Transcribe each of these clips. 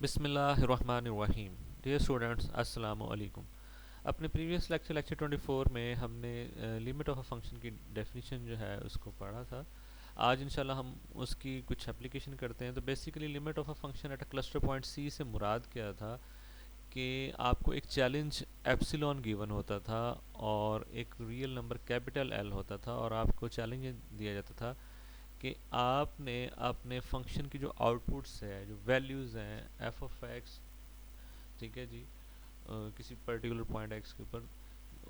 बिस्मिल्लाहिर्रहमानिर्रहीम। Dear students, अस्सलामु अलैकुम। अपने प्रीवियस लेक्चर 24 में हमने लिमिट ऑफ अ फंक्शन की डेफिनेशन जो है उसको पढ़ा था। आज इंशाल्लाह हम उसकी कुछ एप्लीकेशन करते हैं। तो basically limit of a function at a cluster point c से मुराद क्या था कि आपको एक चैलेंज एप्सिलॉन गिवन होता था और एक रियल नंबर कैपिटल एल होता था, और आपको चैलेंज दिया जाता था कि आपने अपने फंक्शन की जो आउटपुट्स है, जो वैल्यूज़ हैं एफ ऑफ एक्स, ठीक है जी, किसी पर्टिकुलर पॉइंट एक्स के ऊपर,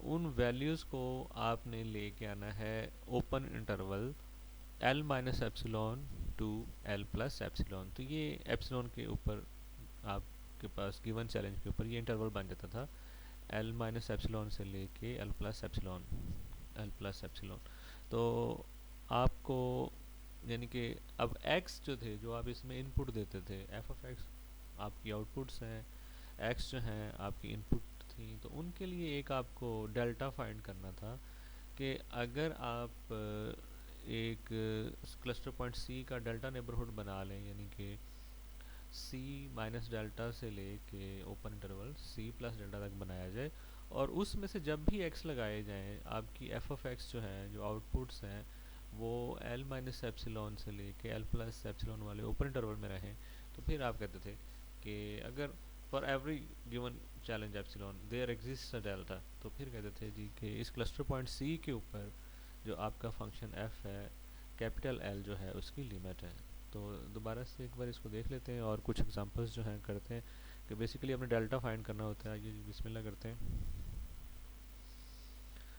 उन वैल्यूज़ को आपने लेके आना है open interval l minus epsilon to l plus epsilon. तो ये एप्सिलॉन के ऊपर आपके पास गिवन चैलेंज के ऊपर ये इंटरवल बन जाता था, एल माइनस एप्सिलॉन से लेके l plus epsilon, L plus epsilon. तो आपको यानी कि अब x जो थे, जो आप इसमें इनपुट देते थे, एफ ऑफ एक्स आपकी आउटपुट्स हैं, x जो हैं आपकी इनपुट थी, तो उनके लिए एक आपको डेल्टा फाइंड करना था कि अगर आप एक क्लस्टर पॉइंट सी का डेल्टा नेबरहुड बना लें, यानी कि सी माइनस डेल्टा से लेके open interval c plus delta तक बनाया जाए, और उसमें से जब भी x लगाए जाएं, आपकी एफ ऑफ एक्स जो है, जो आउटपुट्स हैं, वो एल माइनस एप्सिलॉन से लेके एल प्लस एप्सिलॉन वाले ओपन इंटरवल में रहें। तो फिर आप कहते थे कि अगर for every given challenge epsilon there exist a delta, तो फिर कहते थे जी कि इस क्लस्टर पॉइंट सी के ऊपर जो आपका फंक्शन एफ है, कैपिटल एल जो है उसकी लिमिट है। तो दोबारा से एक बार इसको देख लेते हैं और कुछ एग्जांपल्स जो हैं करते हैं कि बेसिकली अपने डेल्टा फाइंड करना होता है। ये बिस्मिल्लाह करते हैं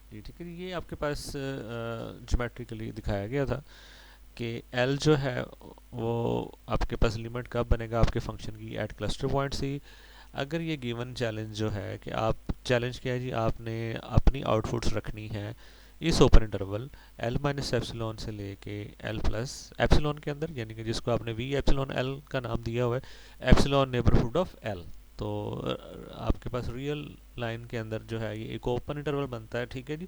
जी। ठीक है, ये आपके पास ज्योमेट्रिकली दिखाया गया था कि एल जो है वो आपके पास लिमिट कब बनेगा आपके फंक्शन की एट क्लस्टर पॉइंट सी, अगर ये गिवन चैलेंज जो है कि आप चैलेंज क्या है जी, आपने अपनी आउटपुट्स रखनी है इस open interval l minus epsilon से लेके एल प्लस एप्सिलॉन के अंदर, यानी कि जिसको आपने वी एप्सिलॉन एल का नाम दिया हुआ है, एप्सिलॉन नेबरहुड ऑफ एल। तो आपके पास रियल लाइन के अंदर जो है ये एक ओपन इंटरवल बनता है, ठीक है जी।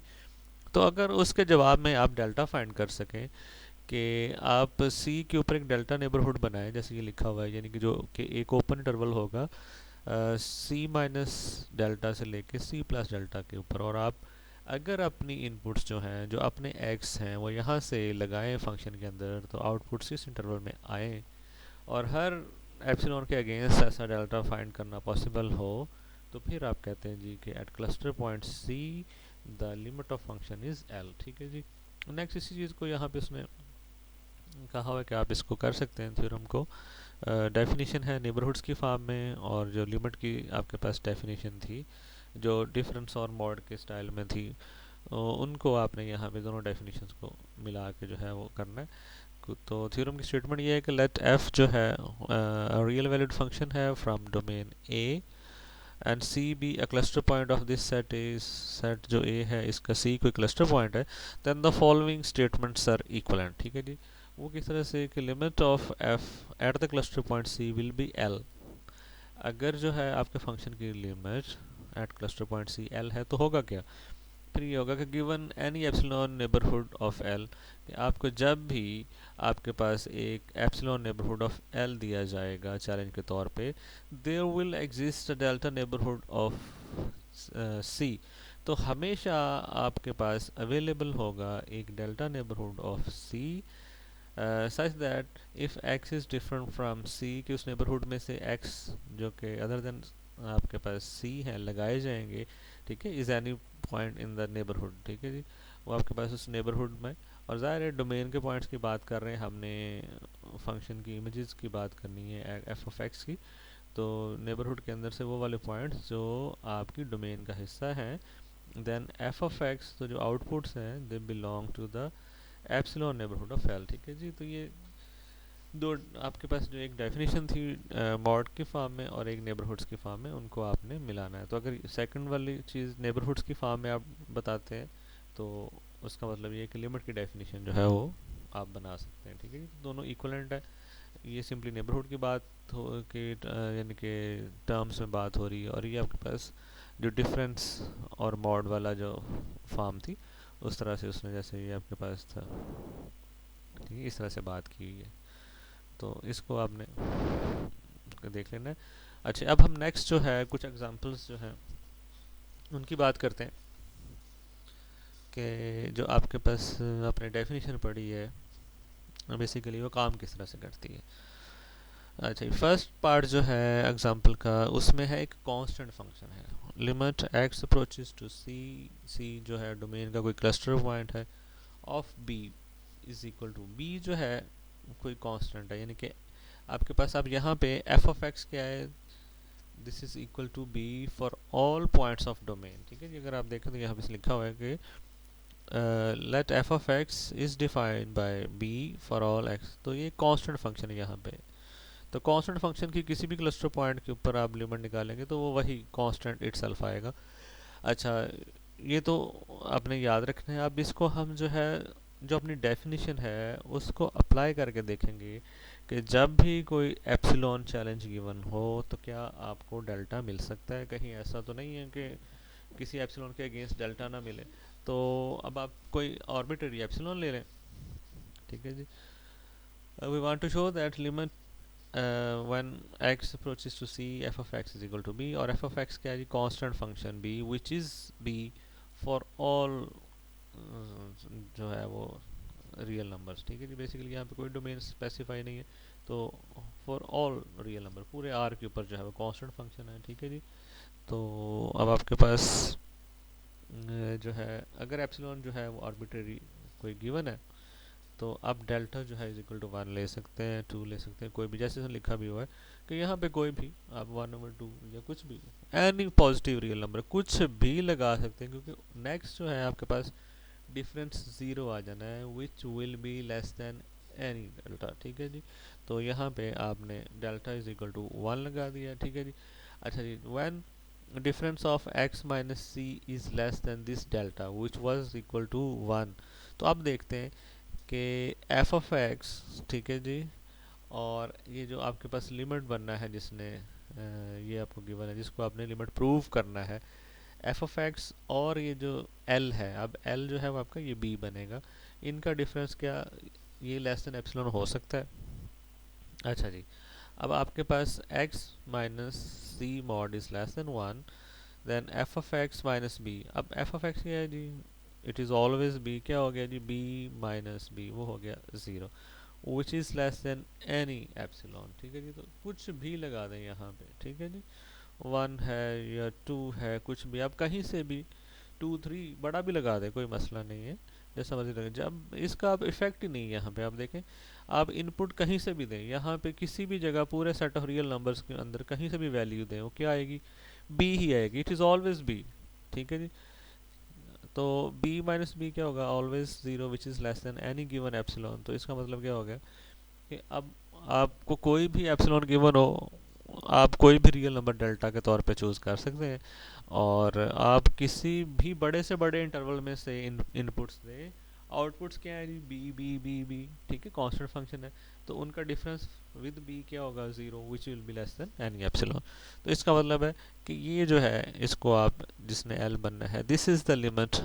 तो अगर उसके जवाब में आप डेल्टा फाइंड कर सकें कि आप सी के ऊपर एक डेल्टा नेबरहुड बनाएं, जैसे ये लिखा हुआ है, यानी कि जो कि एक ओपन इंटरवल होगा सी माइनस डेल्टा से लेके सी प्लस डेल्टा के ऊपर, और आप अगर अपनी इनपुट्स जो हैं, जो अपने एक्स हैं, वो यहाँ से लगाएं फंक्शन के अंदर, तो आउटपुट्स इस इंटरवल में आए, और हर एप्सिलॉन के अगेंस्ट ऐसा डेल्टा फाइंड करना पॉसिबल हो, तो फिर आप कहते हैं जी कि at cluster point c the limit of function is l. ठीक है जी। नेक्स्ट इसी चीज़ को यहाँ पे उसने कहा हुआ है कि आप इसको कर सकते हैं थ्योरम को। डेफिनेशन है नेबरहुड्स की फॉर्म में, और जो लिमिट की आपके पास डेफिनेशन थी जो डिफरेंस और मॉड के स्टाइल में थी, उनको आपने यहाँ पे दोनों डेफिनेशंस को मिला के जो है वो करना है। तो थ्योरम की स्टेटमेंट ये है कि लेट एफ जो है रियल वैल्यूड फंक्शन है from domain A, and C be a cluster point of this set is, set जो ए है इसका सी कोई क्लस्टर पॉइंट है, then the following statements are equivalent. ठीक है जी। वो किस तरह से कि limit of F at the cluster point C will be L. अगर जो है आपके फंक्शन की limit at cluster point C L है, तो होगा क्या, फिर ये होगा कि given any epsilon neighbourhood of L, कि आपको जब भी आपके पास एक एप्सिलॉन नेबरहुड ऑफ एल दिया जाएगा चैलेंज के तौर पे, there will exist delta neighbourhood of c, तो हमेशा आपके पास अवेलेबल होगा एक delta neighbourhood of c, such that if x is different from c, कि उस नेबरहुड में से एक्स जो कि अदर देन आपके पास सी है लगाए जाएंगे, ठीक है, is any point in the neighbourhood. ठीक है जी। वो आपके पास उस नेबरहुड में, और ज़ाहिर है डोमेन के पॉइंट्स की बात कर रहे हैं, हमने फंक्शन की इमेजेस की बात करनी है एफ ऑफ एक्स की, तो नेबरहुड के अंदर से वो वाले पॉइंट्स जो आपकी डोमेन का हिस्सा हैं, देन एफ ऑफ एक्स, तो जो आउटपुट्स हैं they belong to the epsilon neighbourhood of l. ठीक है जी। तो ये दो आपके पास जो एक डेफिनेशन थी मॉड की फॉर्म में और एक नेबरहुड्स की फॉर्म में, उनको आपने मिलाना है। तो अगर सेकंड वाली चीज़ नेबरहुड्स की फॉर्म में आप बताते हैं, तो उसका मतलब ये है कि लिमिट की डेफिनेशन जो है वो आप बना सकते हैं। ठीक है जी। दोनों इक्वलेंट है। ये सिंपली नेबरहुड की बात हो कि यानी कि टर्म्स में बात हो रही है, और ये आपके पास जो डिफरेंस और मॉड वाला जो फॉर्म थी, उस तरह से उसने, जैसे ये आपके पास था, ठीक है, इस तरह से बात की हुई है। तो इसको आपने देख लेना है। अच्छा, अब हम नेक्स्ट जो है कुछ एग्जांपल्स जो हैं उनकी बात करते हैं कि जो आपके पास अपने डेफिनेशन पढ़ी है बेसिकली वो काम किस तरह से करती है। अच्छा, फर्स्ट पार्ट जो है एग्जांपल का उसमें है एक कांस्टेंट फंक्शन है, limit x approaches to c, c जो है डोमेन का कोई क्लस्टर पॉइंट है, of b is equal to, b जो है कोई कांस्टेंट है, यानी कि आपके पास अब यहाँ पे एफ ऑफ एक्स क्या है, this is equal to b for all points of domain. ठीक है जी, अगर आप देखें तो यहाँ पे लिखा हुआ है कि let f of x is defined by b for all x, तो ये कांस्टेंट फंक्शन है यहाँ पे। तो कांस्टेंट फंक्शन की किसी भी क्लस्टर पॉइंट के ऊपर आप लिमिट निकालेंगे तो वो वही कांस्टेंट इटसेल्फ आएगा। अच्छा, ये तो आपने याद रखना है। अब इसको हम जो है जो अपनी डेफिनेशन है उसको अप्लाई करके देखेंगे कि जब भी कोई एप्सिलॉन चैलेंज गिवन हो तो क्या आपको डेल्टा मिल सकता है। कहीं ऐसा तो नहीं है कि किसी एप्सिलॉन के अगेंस्ट डेल्टा ना मिले। तो अब आप कोई आर्बिट्रेरी एप्सिलॉन ले लें, ठीक है जी। We want to show that limit when x approaches to c, f of x is equal to b, और f of x क्या है जी, constant function b which is b for all जो है वो रियल नंबर्स। ठीक है जी, basically यहाँ पे कोई डोमेन स्पेसिफाई नहीं है, तो फॉर ऑल रियल नंबर पूरे आर के ऊपर जो है वो कांस्टेंट फंक्शन है। ठीक है जी, तो अब आपके पास जो है अगर एप्सिलॉन जो है वो आर्बिट्रेरी कोई गिवन है तो आप डेल्टा जो है इज इक्वल टू 1 ले सकते हैं, 2 ले सकते हैं, कोई भी, जैसे लिखा भी हुआ है कि यहाँ पे कोई भी आप 1/2 या कुछ भी एनी पॉजिटिव रियल नंबर कुछ भी लगा सकते हैं, क्योंकि नेक्स्ट जो है आपके पास डिफरेंस 0 आ जाना है, which will be less then any delta. ठीक है जी, तो यहाँ पे आपने डेल्टा इज इक्वल टू 1 लगा दिया। ठीक है जी। अच्छा जी, when difference of x minus c is less than this delta which was equal to 1, तो आप देखते हैं कि एफ ऑफ एक्स, ठीक है जी, और ये जो आपके पास लिमिट बनना है जिसने ये आपको गिवन है जिसको आपने लिमिट प्रूव करना है, एफ ऑफ एक्स और ये जो एल है, अब एल जो है वो आपका ये बी बनेगा, इनका डिफरेंस क्या ये लेस देन एप्सिलॉन हो सकता है। अच्छा जी, अब आपके पास x minus c mod is less than 1, then f of x minus b, अब एफ ऑफ एक्स क्या है जी, इट इज़ ऑलवेज बी, क्या हो गया जी, बी माइनस बी, वो हो गया 0, which is less then any epsilon. ठीक है जी, तो कुछ भी लगा दें यहाँ पे, ठीक है जी, 1 है या 2 है, कुछ भी आप कहीं से भी 2 3 बड़ा भी लगा दें, कोई मसला नहीं है, जैसा मर्जी लगे। जब इसका अब इफेक्ट ही नहीं है यहाँ पे, आप देखें आप इनपुट कहीं से भी दें, यहाँ पे किसी भी जगह पूरे सेट ऑफ रियल नंबर्स के अंदर कहीं से भी वैल्यू दें, वो क्या आएगी, बी ही आएगी, इट इज़ ऑलवेज बी। ठीक है जी, तो b माइनस बी क्या होगा, always 0 which is less then any given epsilon. तो इसका मतलब क्या हो गया कि अब आपको कोई भी एप्सिलॉन गिवन हो, आप कोई भी रियल नंबर डेल्टा के तौर पे चूज़ कर सकते हैं, और आप किसी भी बड़े से बड़े इंटरवल में से इनपुट्स दें, आउटपुट्स क्या है जी, बी बी बी बी, ठीक है, कांस्टेंट फंक्शन है, तो उनका डिफरेंस विद बी क्या होगा, 0 which will be less then any epsilon. तो इसका मतलब है कि ये जो है इसको आप जिसने एल बनना है, this is the limit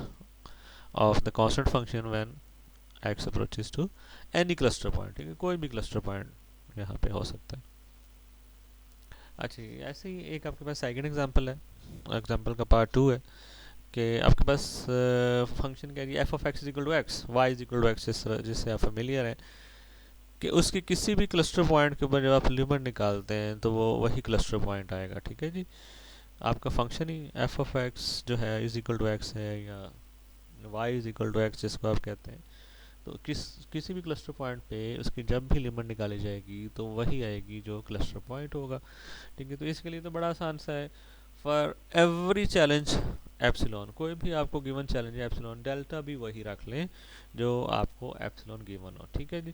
of the constant function when x approaches to any cluster point. ठीक है, कोई भी क्लस्टर पॉइंट यहाँ पे हो सकता है। अच्छा, ऐसे ही एक आपके पास सेकंड एग्जांपल है, एग्जांपल का पार्ट 2 है कि आपके पास फंक्शन क्या है, f of x is equal to x, y is equal to x, जिससे आप फेमिलियर हैं कि उसके किसी भी क्लस्टर पॉइंट के ऊपर जब आप लिमिट निकालते हैं तो वो वही क्लस्टर पॉइंट आएगा। ठीक है जी, आपका फंक्शन ही एफ ऑफ एक्स जो है इज इक्वल टू एक्स है, या y is equal to x जिसको आप कहते हैं, तो किसी भी क्लस्टर पॉइंट पे उसकी जब भी लिमिट निकाली जाएगी तो वही आएगी जो क्लस्टर पॉइंट होगा। ठीक है, तो इसके लिए तो बड़ा आसान सा है, फॉर एवरी चैलेंज एप्सिलॉन, कोई भी आपको गिवन चैलेंज है एप्सिलॉन, डेल्टा भी वही रख लें जो आपको एप्सिलॉन गिवन हो। ठीक है जी,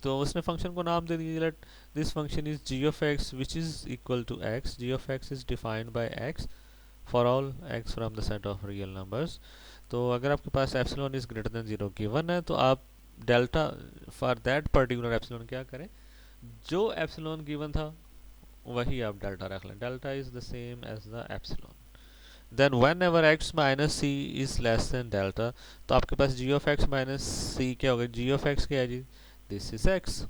तो उसने फंक्शन को नाम दे दिया, let this function is g of x which is equal to x, g of x is defined by x for all x from the set of real numbers. तो अगर आपके पास epsilon is greater than 0 given है तो आप delta for that particular epsilon क्या करें, जो एप्सिलॉन गिवन था वही आप डेल्टा रख लें, delta is the same as the epsilon. Then whenever x minus c is less than delta, तो आपके पास g of x minus c क्या होगा, जी ऑफ एक्स क्या है जी, दिस इज एक्स,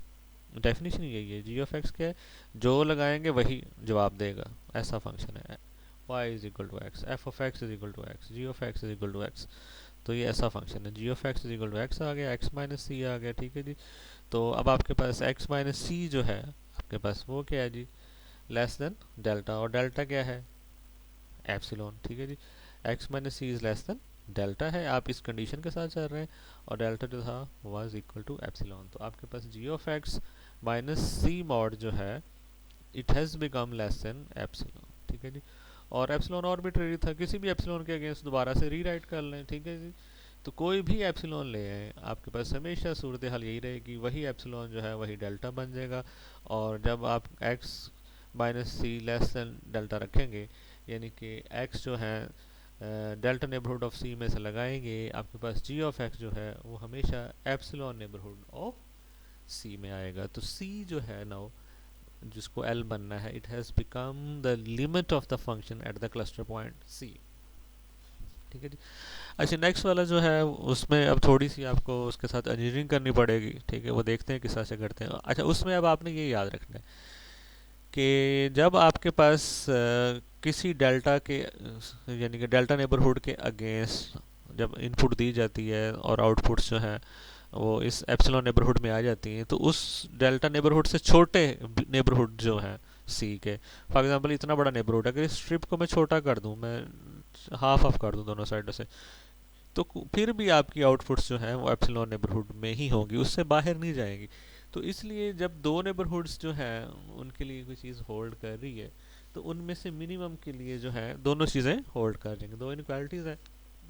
डेफिनेशन यही है, जी ऑफ एक्स क्या है, जो लगाएंगे वही जवाब देगा, ऐसा फंक्शन है। y is equal to x, f of x is equal to x, g of x is equal to x. तो ये ऐसा फंक्शन है, g of x is equal to x आ गया, एक्स माइनस सी आ गया, ठीक है जी। तो अब आपके पास एक्स माइनस सी जो है आपके पास वो क्या है जी, लेस देन डेल्टा, और डेल्टा क्या है, एप्सिलॉन, ठीक है जी। X minus c is less than delta है, आप इस कंडीशन के साथ चल रहे हैं, और डेल्टा जो था वाज इक्वल टू एप्सिलॉन। तो आपके पास g of x minus c mod जो है it has become less than epsilon, ठीक है जी। और एप्सिलॉन आर्बिट्रेरी था, किसी भी एप्सिलॉन के अगेंस्ट दोबारा से रीराइट कर लें, ठीक है जी। तो कोई भी एप्सिलॉन ले आए, आपके पास हमेशा सूरत हाल यही रहेगी, वही एप्सिलॉन जो है वही डेल्टा बन जाएगा। और जब आप एक्स माइनस सी लेस देन डेल्टा रखेंगे, यानी कि एक्स जो है डेल्टा नेबरहुड ऑफ सी में से लगाएंगे, आपके पास जी ऑफ एक्स जो है वो हमेशा एप्सिलॉन नेबरहुड ऑफ सी में आएगा। तो सी जो है नाउ जिसको L बनना है, it has become the limit of the function at the cluster point C, ठीक है जी। अच्छा, नेक्स्ट वाला जो है उसमें अब थोड़ी सी आपको उसके साथ इंजीनियरिंग करनी पड़ेगी, ठीक है, वो देखते हैं किस तरह से करते हैं। अच्छा, उसमें अब आपने ये याद रखना है कि जब आपके पास किसी डेल्टा के यानी कि डेल्टा नेबरहुड के अगेंस्ट जब इनपुट दी जाती है और आउटपुट्स जो हैं वो इस एप्सिलॉन नेबरहुड में आ जाती हैं, तो उस डेल्टा नेबरहुड से छोटे नेबरहुड जो हैं सी के, फॉर एग्जांपल इतना बड़ा नेबरहुड, अगर इस स्ट्रिप को मैं छोटा कर दूं, मैं हाफ ऑफ कर दूं दोनों साइडों से, तो फिर भी आपकी आउटपुट्स जो हैं वो एप्सिलॉन नेबरहुड में ही होंगी, उससे बाहर नहीं जाएंगी। तो इसलिए जब दो नेबरहुड्स जो हैं उनके लिए कोई चीज़ होल्ड कर रही है, तो उनमें से मिनिमम के लिए जो है दोनों चीज़ें होल्ड कर जाएंगी। दो इनक्वालिटीज़ हैं,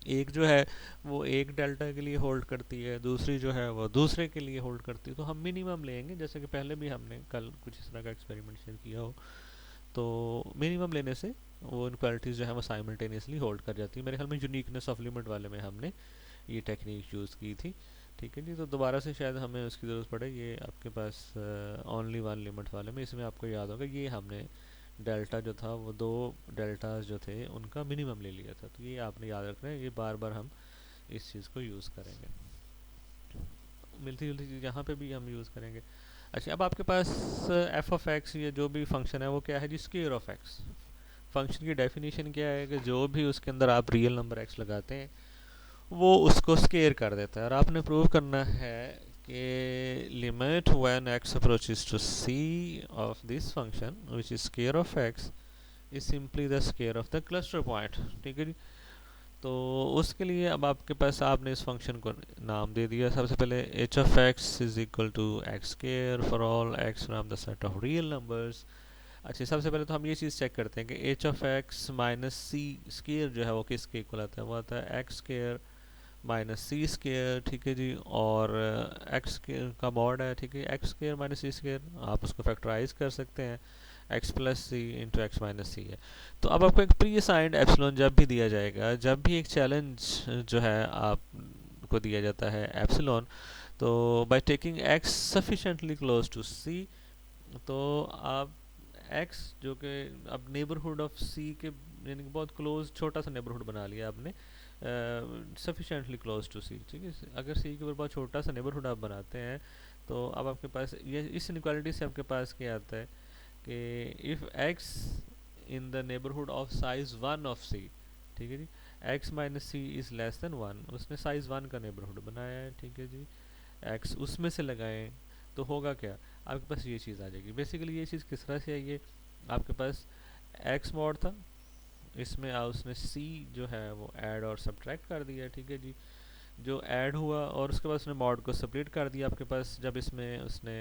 एक जो है वो एक डेल्टा के लिए होल्ड करती है, दूसरी जो है वो दूसरे के लिए होल्ड करती है। तो हम मिनिमम लेंगे, जैसे कि पहले भी हमने कल कुछ इस तरह का एक्सपेरिमेंट शेयर किया हो, तो मिनिमम लेने से वो इनक्वालिटीज़ जो है वो साइमल्टेनियसली होल्ड कर जाती है। मेरे ख्याल में यूनिकनेस ऑफ लिमिट वाले में हमने ये टेक्निक यूज़ की थी, ठीक है जी। तो दोबारा से शायद हमें उसकी ज़रूरत पड़े, ये आपके पास ओनली वन लिमिट वाले में, इसमें आपको याद होगा ये हमने डेल्टा जो था वो दो डेल्टाज जो थे उनका मिनिमम ले लिया था। तो ये आपने याद रखना है, ये बार बार हम इस चीज़ को यूज़ करेंगे, मिलती जुलती चीज़ यहाँ पे भी हम यूज़ करेंगे। अच्छा, अब आपके पास एफ ऑफ एक्स ये जो भी फंक्शन है वो क्या है जी, स्क्वायर ऑफ एक्स। फंक्शन की डेफिनेशन क्या है कि जो भी उसके अंदर आप रियल नंबर एक्स लगाते हैं वो उसको स्केयर कर देता है, और आपने प्रूव करना है कि limit when x approaches to c of this function which is square of x is simply the square of the cluster point, ठीक है जी। तो उसके लिए अब आपके पास आपने इस फंक्शन को नाम दे दिया, सबसे पहले h of x is equal to x square for all x from the set of real numbers. अच्छा, सबसे पहले तो हम ये चीज़ चेक करते हैं कि h of x minus c square जो है वो किसके इक्वल आता है, वो आता है x square minus c square, ठीक है जी। और एक्स का मॉड है, ठीक है, x square minus c square, आप उसको फैक्टराइज कर सकते हैं, एक्स प्लस सी इंटू एक्स माइनस सी है। तो अब आपको एक प्री असाइंड एप्सिलॉन जब भी दिया जाएगा, जब भी एक चैलेंज जो है आपको दिया जाता है एप्सिलॉन, तो by taking x sufficiently close to c, तो आप एक्स जो कि अब नेबरहुड ऑफ सी के यानी कि बहुत क्लोज छोटा सा नेबरहुड बना लिया आपने, सफिशेंटली क्लोज टू सी, ठीक है। अगर सी के ऊपर बहुत छोटा सा नेबरहुड आप बनाते हैं, तो अब आपके पास ये इस इनक्वालिटी से आपके पास क्या आता है कि if x in the neighbourhood of size one of c, ठीक है जी, x minus c is less than one, उसने साइज वन का नेबरहुड बनाया है, ठीक है जी, एक्स उसमें से लगाएं, तो होगा क्या, आपके पास ये चीज़ आ जाएगी। बेसिकली ये चीज़ किस तरह से आई है, आपके पास एक्स मॉड था, इसमें उसने सी जो है वो ऐड और सब्ट्रैक्ट कर दिया, ठीक है जी। जो ऐड हुआ और उसके बाद उसने मॉड को स्प्लिट कर दिया आपके पास, जब इसमें उसने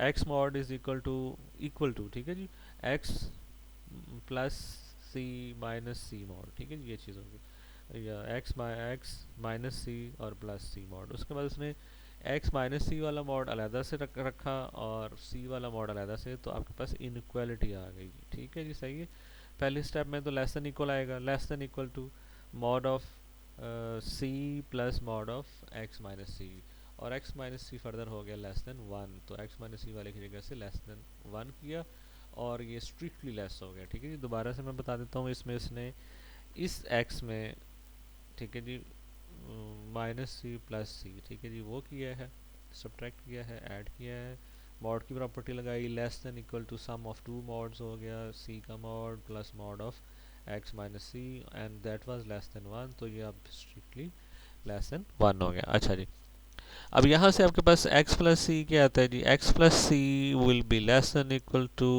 x mod is equal to, ठीक है जी, x plus c minus c mod, ठीक है जी, ये चीज़ होगी, या एक्स माइनस सी और प्लस सी मॉड। उसके बाद उसने एक्स माइनस सी वाला मॉड अलहदा से रखा और सी वाला मॉड अलहदा से, तो आपके पास इनक्वालिटी आ गई, ठीक है जी, सही है। पहले स्टेप में तो लेस देन इक्वल आएगा, less than equal to mod of C plus mod of x minus c, और एक्स माइनस सी फर्दर हो गया लेस देन वन, तो एक्स माइनस सी वाले की जगह से लेस देन वन किया और ये स्ट्रिक्टली लेस हो गया, ठीक है जी। दोबारा से मैं बता देता हूँ, इसमें इसने इस एक्स में, ठीक है जी, माइनस सी प्लस सी, ठीक है जी, वो किया है, सब्ट्रैक्ट किया है, ऐड किया है, मॉड की प्रॉपर्टी लगाई, less than equal to sum of two mods हो गया, सी का mod plus mod of x minus C, and that was less than one, तो ये अब स्ट्रिक्टली लेस देन वन हो गया। अच्छा जी, अब यहाँ से आपके पास x प्लस सी क्या आता है जी, x plus C will be less than equal to,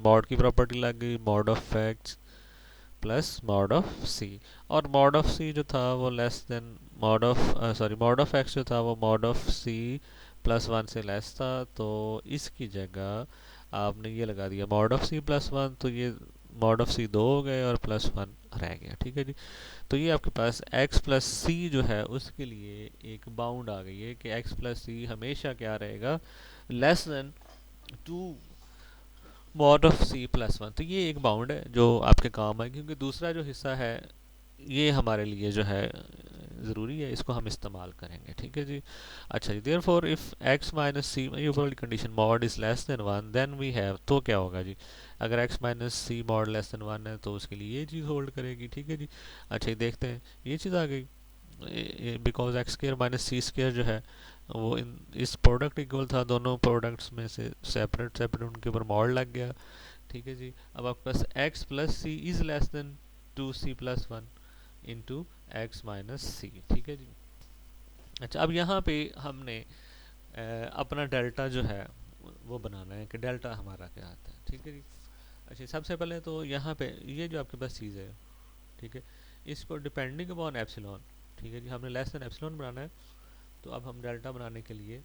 mod की प्रॉपर्टी लग गई, mod of x plus mod of C, और मॉड ऑफ सी जो था वो less than mod of mod of x जो था वो mod of C plus one से लेस था, तो इसकी जगह आपने ये लगा दिया mod of C plus one, तो ये मॉड ऑफ सी दो हो गए और प्लस वन रह गया। ठीक है जी, तो ये आपके पास x प्लस सी जो है उसके लिए एक बाउंड आ गई है कि x प्लस सी हमेशा क्या रहेगा, less than two mod of C plus one. तो ये एक बाउंड है जो आपके काम है, क्योंकि दूसरा जो हिस्सा है ये हमारे लिए जो है ज़रूरी है, इसको हम इस्तेमाल करेंगे। ठीक है जी, अच्छा जी, therefore if x minus c, ये ऊपर वाली condition mod is less than one, then we have, तो क्या होगा जी, अगर x minus c mod less than one है तो उसके लिए ये चीज़ होल्ड करेगी। ठीक है जी, अच्छा ये देखते हैं, ये चीज़ आ गई, because x square minus c square जो है वो इन इस प्रोडक्ट इक्वल था, दोनों प्रोडक्ट्स में से सेपरेट सेपरेट उनके ऊपर मॉड लग गया। ठीक है जी, अब आपके पास x plus c is less than two c plus one into x minus c. ठीक है जी, अच्छा अब यहाँ पे हमने अपना डेल्टा जो है वो बनाना है कि डेल्टा हमारा क्या आता है। ठीक है जी, अच्छा सबसे पहले तो यहाँ पे ये जो आपके पास चीज़ है, ठीक है, इसको डिपेंडिंग अपॉन एप्सिलॉन, ठीक है जी, हमने लेस देन एप्सिलॉन बनाना है, तो अब हम डेल्टा बनाने के लिए,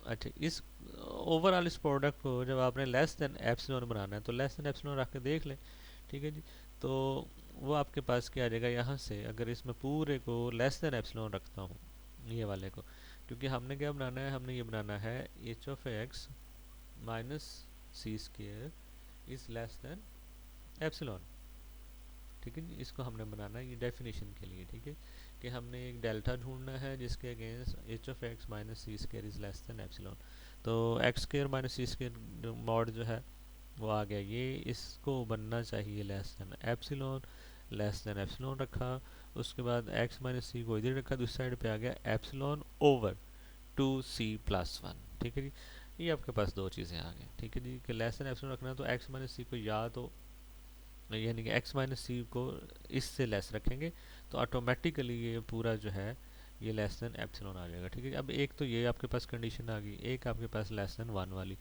अच्छा इस ओवरऑल इस प्रोडक्ट को जब आपने लेस देन एप्सिलॉन बनाना है तो लेस देन एप्सिलॉन रख के देख लें। ठीक है जी, तो वो आपके पास क्या आ जाएगा, यहाँ से अगर इसमें पूरे को लेस देन एप्सिलॉन रखता हूँ ये वाले को, क्योंकि हमने क्या बनाना है, हमने ये बनाना है h of x minus c square is less than epsilon. ठीक है जी, इसको हमने बनाना है ये डेफिनेशन के लिए। ठीक है, कि हमने एक डेल्टा ढूंढना है जिसके against h of x minus c square is less than epsilon, तो x square minus c square mod जो है वो आ गया, ये इसको बनना चाहिए लेस देन एप्सिलॉन रखा, उसके बाद एक्स माइनस सी को इधर रखा, दूसरी साइड पे आ गया epsilon over two c plus one. ठीक है जी, ये आपके पास दो चीज़ें आ गई। ठीक है जी, कि लेस देन एप्सिलॉन रखना तो एक्स माइनस सी को या तो यानी कि एक्स माइनस सी को इससे लेस रखेंगे तो ऑटोमेटिकली ये पूरा जो है ये लेस देन एप्सिलॉन आ जाएगा। ठीक है, अब एक तो ये आपके पास कंडीशन आ गई, एक आपके पास लेस देन वन वाली,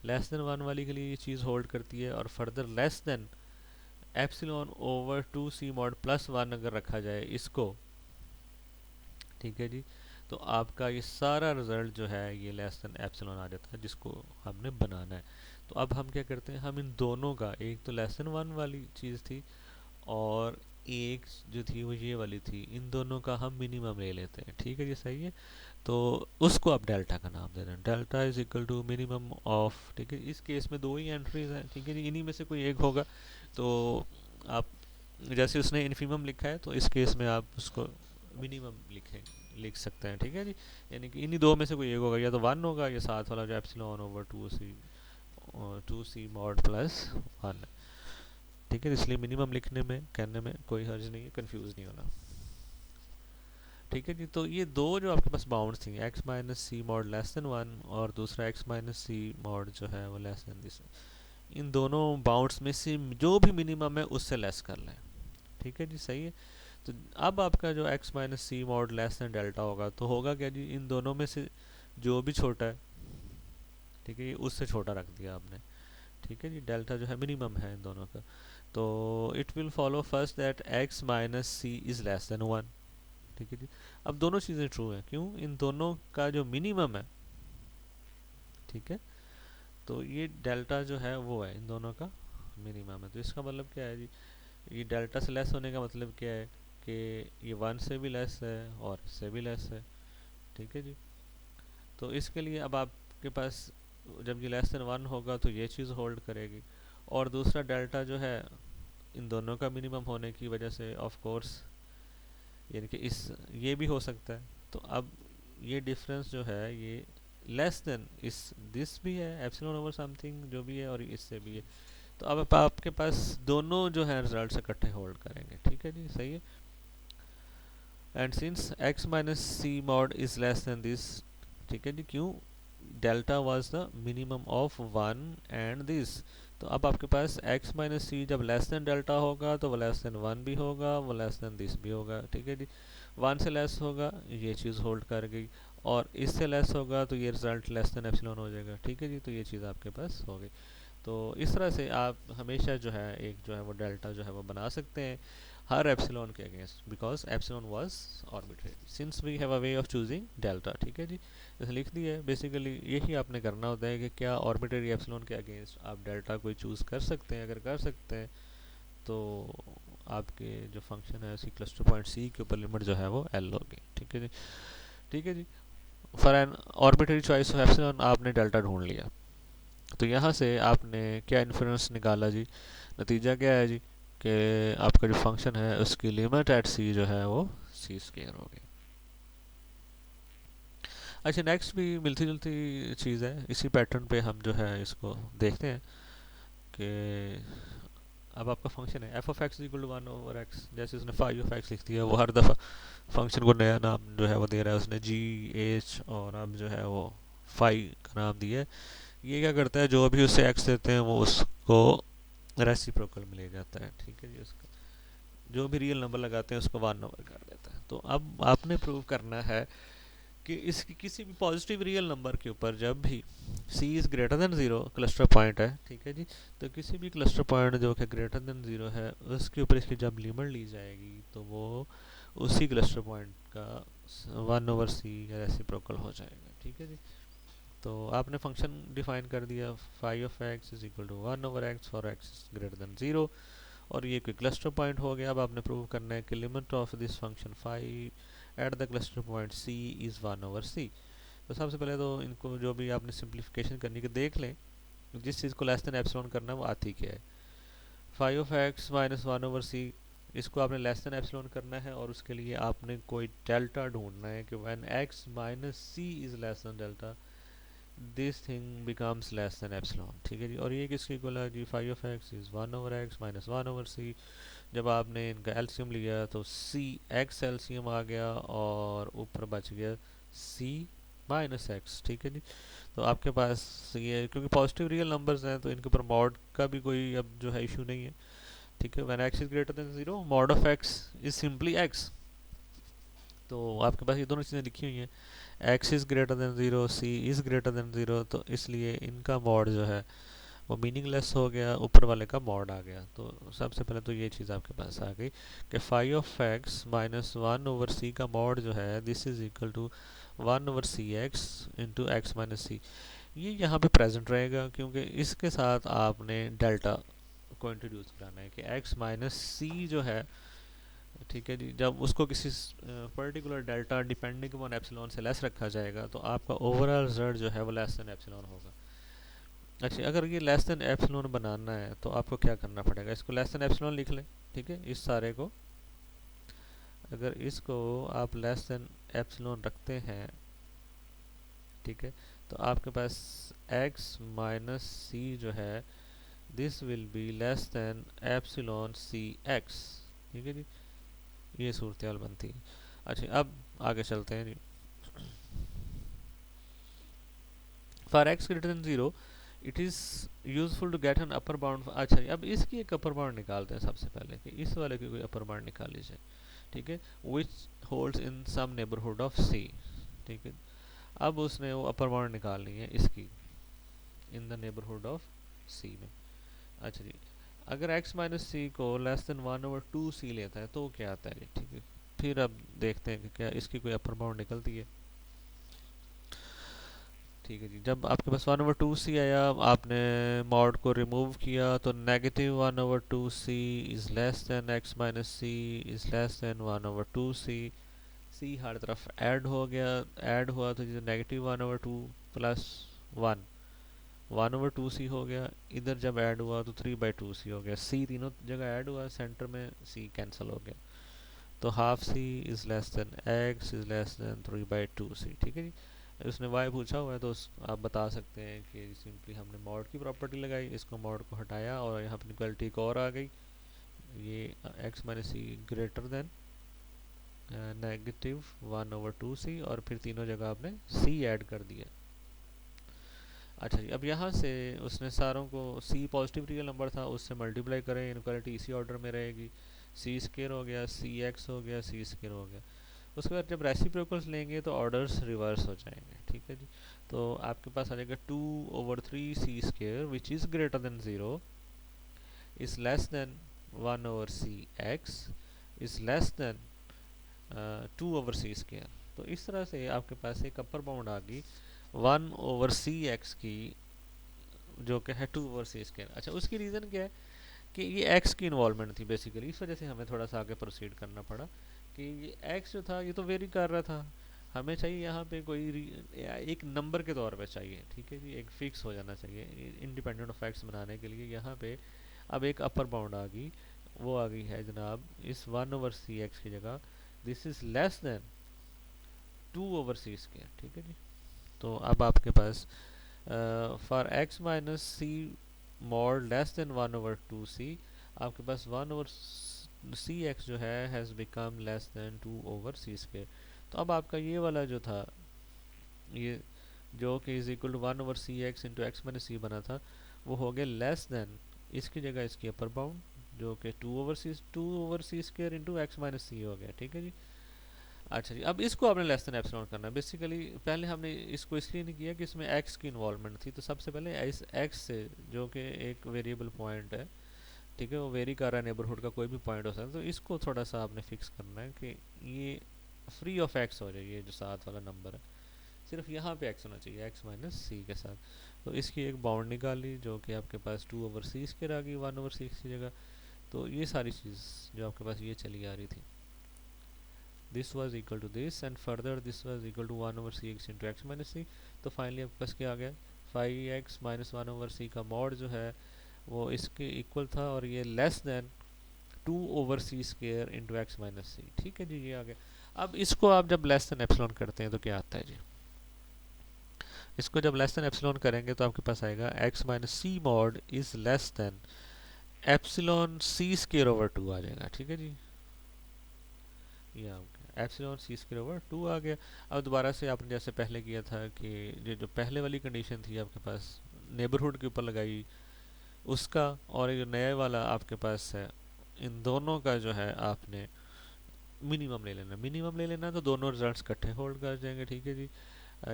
लेस देन वन वाली के लिए ये चीज़ होल्ड करती है, और further less than epsilon over two c mod plus one अगर रखा जाए इसको, ठीक है जी, तो आपका ये सारा रिजल्ट जो है ये लेस देन एप्सिलॉन आ जाता है जिसको हमने बनाना है। तो अब हम क्या करते हैं, हम इन दोनों का, एक तो लेस देन वन वाली चीज़ थी और एक जो थी वो ये वाली थी, इन दोनों का हम मिनिमम ले लेते हैं। ठीक है जी, सही है, तो उसको आप डेल्टा का नाम दे रहे हैं, delta is equal to minimum of. ठीक है, इस केस में दो ही एंट्रीज हैं। ठीक है जी, इन्हीं में से कोई एक होगा, तो आप जैसे उसने इन्फीमम लिखा है तो इस केस में आप उसको मिनिमम लिख सकते हैं। ठीक है जी, यानी कि इन्हीं दो में से कोई एक होगा, या तो वन होगा या साथ वाला जो epsilon over two c mod plus one. ठीक है, इसलिए मिनिमम लिखने में कहने में कोई हर्ज नहीं है, कंफ्यूज नहीं होना। ठीक है जी, तो ये दो जो आपके पास बाउंड थी, x minus c mod less than one और दूसरा एक्स माइनस सी मॉड जो है वो लेस देन दिस, इन दोनों बाउंड्स में से जो भी मिनिमम है उससे लेस कर लें। ठीक है जी, सही है, तो अब आपका जो x minus c mod less than delta होगा तो होगा क्या जी, इन दोनों में से जो भी छोटा है, ठीक है, ये उससे छोटा रख दिया आपने। ठीक है जी, डेल्टा जो है मिनिमम है इन दोनों का, तो it will follow first that x minus c is less than one. ठीक है जी, अब दोनों चीज़ें ट्रू हैं, क्यों, इन दोनों का जो मिनिमम है, ठीक है, तो ये डेल्टा जो है वो है इन दोनों का मिनिमम है, तो इसका मतलब क्या है जी, ये डेल्टा से लेस होने का मतलब क्या है कि ये वन से भी लेस है और इससे भी लेस है। ठीक है जी, तो इसके लिए अब आपके पास जब ये लेस देन वन होगा तो ये चीज़ होल्ड करेगी, और दूसरा डेल्टा जो है इन दोनों का मिनिमम होने की वजह से ऑफ कोर्स यानी कि इस ये भी हो सकता है, तो अब ये डिफरेंस जो है ये लेस देन इस दिस भी है एप्सिलॉन ओवर समथिंग जो भी है और इससे भी है, तो अब आपके पास दोनों जो है रिजल्ट इकट्ठे होल्ड करेंगे। ठीक है जी, सही है, and since x minus c mod is less than this, ठीक है जी। क्यों? Delta was the minimum of one and this. तो अब आपके पास x माइनस सी जब लेस देन डेल्टा होगा तो वो लेस देन वन भी होगा, वो लेस देन दिस भी होगा, ठीक है जी। वन से लेस होगा, ये चीज़ होल्ड कर गई, और इससे लेस होगा तो ये रिजल्ट लेस देन एप्सिलॉन हो जाएगा, ठीक है जी। तो ये चीज़ आपके पास हो गई। तो इस तरह से आप हमेशा जो है एक जो है वो डेल्टा जो है वो बना सकते हैं हर एप्सिलॉन के against, because epsilon was arbitrary since we have a way of choosing delta, ठीक है जी। जैसे लिख दिया है, बेसिकली यही आपने करना होता है कि क्या आर्बिट्रेरी एप्सिलॉन के अगेंस्ट आप डेल्टा कोई चूज़ कर सकते हैं। अगर कर सकते हैं तो आपके जो फंक्शन है उसकी क्लस्टर पॉइंट सी के ऊपर लिमिट जो है वो एल होगी, ठीक है जी। ठीक है जी। For an arbitrary choice of epsilon आपने डेल्टा ढूंढ लिया, तो यहाँ से आपने क्या इन्फ्रेंस निकाला जी? नतीजा क्या है जी कि आपका जो फंक्शन है उसकी लिमिट एट सी जो है वो सी स्क्वायर होगी। अच्छा, नेक्स्ट भी मिलती जुलती चीज़ है, इसी पैटर्न पे हम जो है इसको देखते हैं कि अब आपका फंक्शन है f of x equal to one over x, जैसे उसने फाइव ऑफ एक्स लिख दिया, वो हर दफ़ा फंक्शन को नया नाम जो है वो दे रहा है उसने जी एच, और अब जो है वो फाइव का नाम दिया है। ये क्या करता है, जो भी उसे एक्स देते हैं वो उसको रेसिप्रोकल में ले जाता है, ठीक है जी। उसका जो भी रियल नंबर लगाते हैं उसको वन ओवर कर देता है। तो अब आपने प्रूव करना है कि इसकी किसी भी पॉजिटिव रियल नंबर के ऊपर जब भी c is greater than zero cluster point है, ठीक है जी, तो किसी भी क्लस्टर पॉइंट जो कि ग्रेटर देन ज़ीरो है उसके ऊपर इसकी जब लिमिट ली जाएगी तो वो उसी क्लस्टर पॉइंट का वन ओवर सी रेसिप्रोकल हो जाएगा, ठीक है जी। तो आपने फंक्शन डिफाइन कर दिया, five of x is equal to one over x for x greater than zero, और ये कोई क्लस्टर पॉइंट हो गया। अब आपने प्रूव करना है कि limit of this function five at the cluster point c is one over c. तो सबसे पहले तो इनको जो भी आपने सिंप्लीफिकेशन करनी है देख लें, जिस चीज़ को लेस देन एप्सिलॉन करना है वो आती क्या है, five of x minus one over c, इसको आपने लेस देन एप्सिलॉन करना है, और उसके लिए आपने कोई डेल्टा ढूंढना है कि when x minus c is less than delta this thing becomes less than epsilon, ठीक है जी। और ये किसकी इक्वल है जी, five of x is one over x minus one over c. जब आपने इनका एलसीएम लिया तो सी एक्स एलसीएम आ गया और ऊपर बच गया सी माइनस एक्स, ठीक है जी। तो आपके पास ये क्योंकि पॉजिटिव रियल नंबर्स हैं तो इनके ऊपर मॉड का भी कोई अब जो है इशू नहीं है, ठीक है। When x is greater than zero mod of x is simply x. तो आपके पास ये दोनों चीज़ें लिखी हुई हैं, x is greater than zero, c is greater than zero, तो इसलिए इनका मॉड जो है वो मीनिंगलेस हो गया, ऊपर वाले का मॉड आ गया। तो सबसे पहले तो ये चीज़ आपके पास आ गई कि five of x minus one over c का मॉड जो है this is equal to one over c x into x minus c. ये यहाँ पे प्रेजेंट रहेगा क्योंकि इसके साथ आपने डेल्टा को इंट्रोड्यूस कराना है कि एक्स माइनस सी जो है, ठीक है जी, जब उसको किसी particular delta depending upon epsilon से लेस रखा जाएगा तो आपका ओवरऑल रिजल्ट जो है वो लेस देन एप्सिलॉन होगा। अच्छा, अगर ये लेस देन एप्सिलॉन बनाना है तो आपको क्या करना पड़ेगा, इसको लेस देन एप्सिलॉन लिख लें, ठीक है। इस सारे को अगर इसको आप लेस देन एप्सिलॉन रखते हैं, ठीक है, तो आपके पास x माइनस सी जो है this will be less than epsilon c x, ठीक है जी। ये सूरत हाल बनती है। अच्छा, अब आगे चलते हैं जी। For x greater than zero it is useful to get an upper bound. अच्छा, अब इसकी एक अपर बाउंड निकालते हैं सबसे पहले कि इस वाले की कोई अपर बाउंड निकाल लीजिए, ठीक है, which holds in some neighbourhood of c, ठीक है। अब उसने वो अपर बाउंड निकालनी है इसकी in the neighbourhood of c में। अच्छा जी, अगर x माइनस सी को less than one over two c लेता है तो क्या आता है जी, ठीक है। फिर अब देखते हैं कि क्या इसकी कोई अपर बाउंड निकलती है, ठीक है जी। जब आपके पास वन ओवर टू सी आया, आपने मॉड को रिमूव किया तो negative one over two c is less than x minus c is less than one over two c. C हर तरफ ऐड हो गया, ऐड हुआ तो जो negative one over two plus one, one over two c हो गया, इधर जब ऐड हुआ तो थ्री बाई टू सी हो गया, सी तीनों जगह ऐड हुआ, सेंटर में सी कैंसिल हो गया, तो half c is less than x is less than three by two c, ठीक है जी। उसने y पूछा हुआ है तो आप बता सकते हैं कि सिंपली हमने मॉड की प्रॉपर्टी लगाई, इसको मॉड को हटाया और यहाँ पर इक्वलिटी एक और आ गई, ये x माइनस सी ग्रेटर देन -1/2c और फिर तीनों जगह आपने c ऐड कर दिया। अच्छा जी, अब यहाँ से उसने सारों को, c पॉजिटिव रियल नंबर था, उससे मल्टीप्लाई करें, इनक्वालिटी इसी ऑर्डर में रहेगी। c स्क्वायर हो गया, cx हो गया, c स्क्वायर हो गया। उसके बाद जब रेसिप्रोकल्स लेंगे तो ऑर्डर्स रिवर्स हो जाएंगे, ठीक है जी। तो आपके पास आ जाएगा 2/3c square which is greater than 0 is less then 1/cx is less than 2/c square. तो इस तरह से आपके पास एक अपर बाउंड आ गई 1/cx की, जो कि है 2/c स्क्वायर। अच्छा, उसकी रीज़न क्या है कि ये x की इन्वॉल्वमेंट थी बेसिकली, इस वजह से हमें थोड़ा सा आगे प्रोसीड करना पड़ा कि ये x जो था ये तो वेरी कर रहा था, हमें चाहिए यहाँ पे कोई एक नंबर के तौर पे चाहिए, ठीक है जी, एक फिक्स हो जाना चाहिए इंडिपेंडेंट ऑफ एक्स बनाने के लिए। यहाँ पे अब एक अपर बाउंड आ गई, वो आ गई है जनाब इस 1/cx की जगह this is less than 2/c square, ठीक है जी। तो अब आपके पास for x minus c mod less than 1/2c आपके पास 1/cx जो है has become less than 2/c square. तो अब आपका ये वाला जो था, ये जो कि is equal to 1/cx into x minus c बना था, वो हो गया लेस देन, इसकी जगह इसकी अपर बाउंड जो कि 2/c square into x minus c हो गया, ठीक है जी। अच्छा जी, अब इसको आपने लेस देन एप्सिलॉन करना है। बेसिकली पहले हमने इसको इसलिए नहीं किया कि इसमें एक्स की इन्वॉल्वमेंट थी, तो सबसे पहले इस एक्स से, जो कि एक वेरिएबल पॉइंट है, ठीक है, वो वेरी कर रहा है, नेबरहुड का कोई भी पॉइंट हो सकता है, तो इसको थोड़ा सा आपने फिक्स करना है कि ये फ्री ऑफ एक्स हो जाए, ये जो साथ वाला नंबर है सिर्फ यहाँ पे एक्स होना चाहिए, एक्स माइनस सी के साथ। तो इसकी एक बाउंड निकाली जो कि आपके पास 2/c स्क्वायर आ गई 1/c की जगह। तो ये सारी चीज़ जो आपके पास ये चली आ रही थी, this was equal to this and further this was equal to 1/cx into x minus c। तो फाइनली आपके पास क्या आ गया, 5x माइनस 1/c का मॉड जो है वो इसके इक्वल था, और ये less than 2/c square into x minus c, ठीक है जी, ये आ गया। अब इसको आप जब लेस देन एप्सिलॉन करते हैं तो क्या आता है जी, इसको जब लेस देन एप्सिलॉन करेंगे तो आपके पास आएगा x minus c mod is less than epsilon c square over 2 आ जाएगा, ठीक है जी। ये आ गया एप्सिलॉन सी स्क्वायर ओवर 2 आ गया। अब दोबारा से आपने जैसे पहले किया था कि ये जो पहले वाली कंडीशन थी आपके पास नेबरहुड के ऊपर लगाई उसका, और ये नया वाला आपके पास है, इन दोनों का जो है आपने मिनिमम ले लेना, मिनिमम ले लेना, तो दोनों रिजल्ट्स इकट्ठे होल्ड कर जाएंगे, ठीक है जी।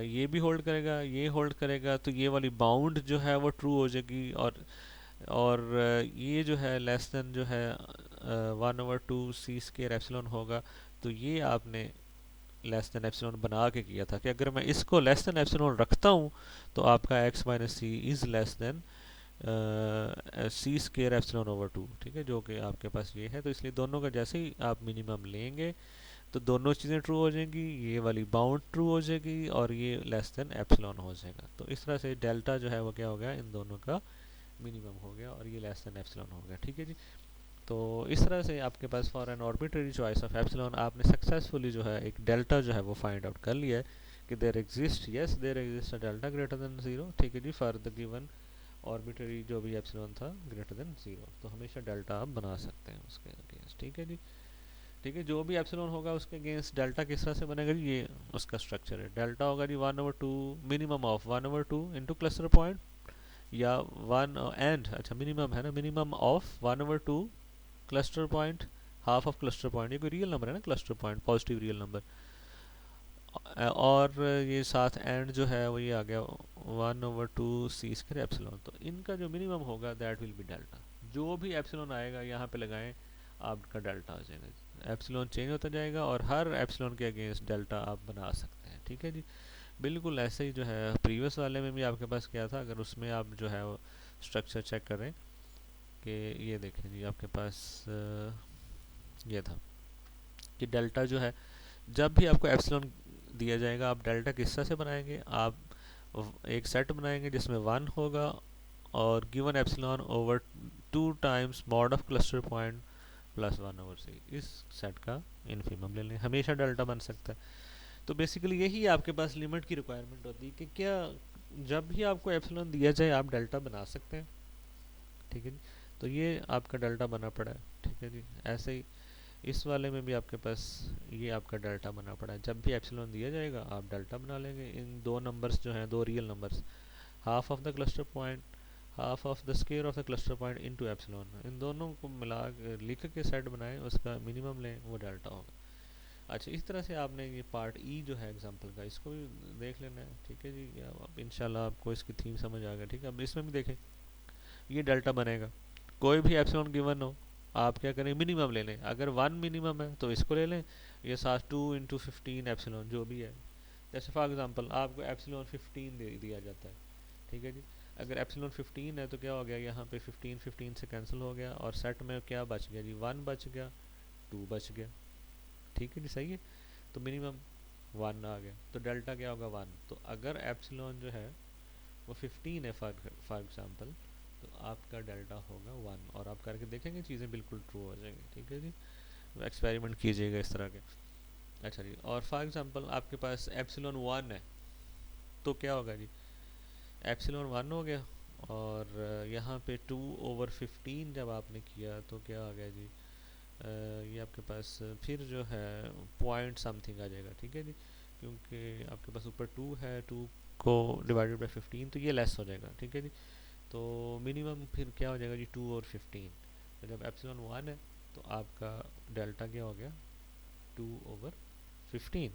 ये भी होल्ड करेगा, ये होल्ड करेगा, तो ये वाली बाउंड जो है वो ट्रू हो जाएगी, और ये जो है लेस देन जो है 1/2c स्क्वायर एप्सिलॉन होगा। तो ये आपने लेस देन एप्सिलॉन बना के किया था कि अगर मैं इसको लेस देन एप्सिलॉन रखता हूँ तो आपका x minus c is less than c square epsilon over 2, ठीक है, जो कि आपके पास ये है। तो इसलिए दोनों का जैसे ही आप मिनिमम लेंगे तो दोनों चीज़ें ट्रू हो जाएंगी, ये वाली बाउंड ट्रू हो जाएगी और ये लेस देन एप्सिलॉन हो जाएगा। तो इस तरह से डेल्टा जो है वो क्या हो गया, इन दोनों का मिनिमम हो गया और ये लेस देन एप्सिलॉन हो गया, ठीक है जी। तो इस तरह से आपके पास for an arbitrary choice of epsilon आपने सक्सेसफुली जो है एक डेल्टा जो है वो फाइंड आउट कर लिया है कि there exist, yes there exist a delta greater than 0, ठीक है जी, फॉर द गिवन आर्बिट्रेरी जो भी एप्सिलॉन था ग्रेटर देन 0। तो हमेशा डेल्टा आप बना सकते हैं उसके अगेंस्ट, ठीक है जी। ठीक है, जो भी एप्सिलॉन होगा उसके अगेंस्ट डेल्टा किस तरह से बनेगा जी, ये उसका स्ट्रक्चर है। डेल्टा होगा जी 1/2 minimum of 1/2 into cluster point, या वन एंड, अच्छा मिनिमम है ना, minimum of 1/2 cluster point, half of cluster point, ये कोई रियल नंबर है ना, cluster point positive real number, और ये साथ एंड जो है वो ये आ गया 1/2c स्क्वायर एप्सिलॉन। तो इनका जो मिनिमम होगा दैट विल बी डेल्टा, जो भी एप्सिलॉन आएगा यहाँ पे लगाएं आपका डेल्टा आ जाएगा, एप्सिलॉन चेंज होता जाएगा और हर एप्सिलॉन के अगेंस्ट डेल्टा आप बना सकते हैं, ठीक है जी। बिल्कुल ऐसे ही जो है प्रीवियस वाले में भी आपके पास क्या था, अगर उसमें आप जो है वो स्ट्रक्चर चेक करें कि ये देखें जी आपके पास ये था कि डेल्टा जो है जब भी आपको एप्सिलॉन दिया जाएगा आप डेल्टा किस तरह से बनाएंगे, आप एक सेट बनाएंगे जिसमें 1 होगा और given epsilon over 2 times mod of cluster point plus 1/c, इस सेट का इन्फीमम ले लें, हमेशा डेल्टा बन सकता है। तो बेसिकली यही आपके पास लिमिट की रिक्वायरमेंट होती है कि क्या जब भी आपको एप्सिलॉन दिया जाए आप डेल्टा बना सकते हैं, ठीक है जी। तो ये आपका डेल्टा बना पड़ा है, ठीक है जी। ऐसे ही इस वाले में भी आपके पास ये आपका डेल्टा बना पड़ा है। जब भी एप्सिलॉन दिया जाएगा आप डेल्टा बना लेंगे। इन दो नंबर्स जो हैं, दो real numbers, half of the cluster point, half of the square of the cluster point into epsilon, इन दोनों को मिला लिख के सेट बनाएं, उसका मिनिमम लें, वो डेल्टा होगा। अच्छा, इस तरह से आपने ये पार्ट ई जो है एग्जांपल का, इसको भी देख लेना है। ठीक है जी, अब इंशाल्लाह आपको इसकी थीम समझ आ गया। ठीक है, अब इसमें भी देखें, ये डेल्टा बनेगा, कोई भी एप्सिलॉन गिवन हो, आप क्या करें, मिनिमम ले लें। अगर 1 मिनिमम है तो इसको ले लें, ये साथ 2 × 15 एप्सिलॉन जो भी है। जैसे फॉर एग्जांपल आपको एप्सिलॉन 15 दे दिया जाता है। ठीक है जी, अगर एप्सिलॉन 15 है तो क्या हो गया, यहाँ पे 15 15 से कैंसिल हो गया, और सेट में क्या बच गया जी, 1 बच गया, 2 बच गया। ठीक है जी, सही है। तो मिनिमम 1 आ गया, तो डेल्टा क्या होगा, 1। तो अगर एप्सिलॉन जो है वो 15 है फॉर एग्जांपल, तो आपका डेल्टा होगा 1, और आप करके देखेंगे चीज़ें बिल्कुल ट्रू हो जाएंगी। ठीक है जी, एक्सपेरिमेंट कीजिएगा इस तरह के। अच्छा जी, और फॉर एग्जांपल आपके पास एप्सिलॉन 1 है, तो क्या होगा जी, एप्सिलॉन 1 हो गया, और यहाँ पे 2/15 जब आपने किया तो क्या आ गया जी, ये आपके पास फिर जो है पॉइंट समथिंग आ जाएगा। ठीक है जी, क्योंकि आपके पास ऊपर 2 है, 2 को डिवाइडेड बाई 15, तो ये लेस हो जाएगा। ठीक है जी, तो मिनिमम फिर क्या हो जाएगा जी, 2/15। तो जब एप्सिलॉन 1 है तो आपका डेल्टा क्या हो गया, 2/15।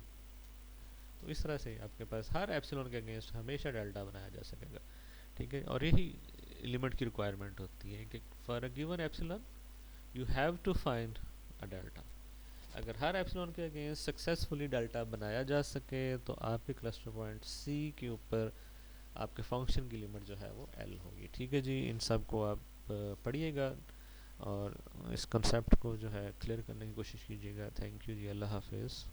तो इस तरह से आपके पास हर एप्सिलॉन के अगेंस्ट हमेशा डेल्टा बनाया जा सकेगा। ठीक है, और यही लिमिट की रिक्वायरमेंट होती है कि for a given epsilon you have to find a delta. अगर हर एप्सिलॉन के अगेंस्ट सक्सेसफुली डेल्टा बनाया जा सके तो आपके क्लस्टर पॉइंट सी के ऊपर आपके फंक्शन की लिमिट जो है वो एल होगी। ठीक है जी, इन सब को आप पढ़िएगा और इस कंसेप्ट को जो है क्लियर करने की कोशिश कीजिएगा। थैंक यू जी, अल्लाह हाफिज़।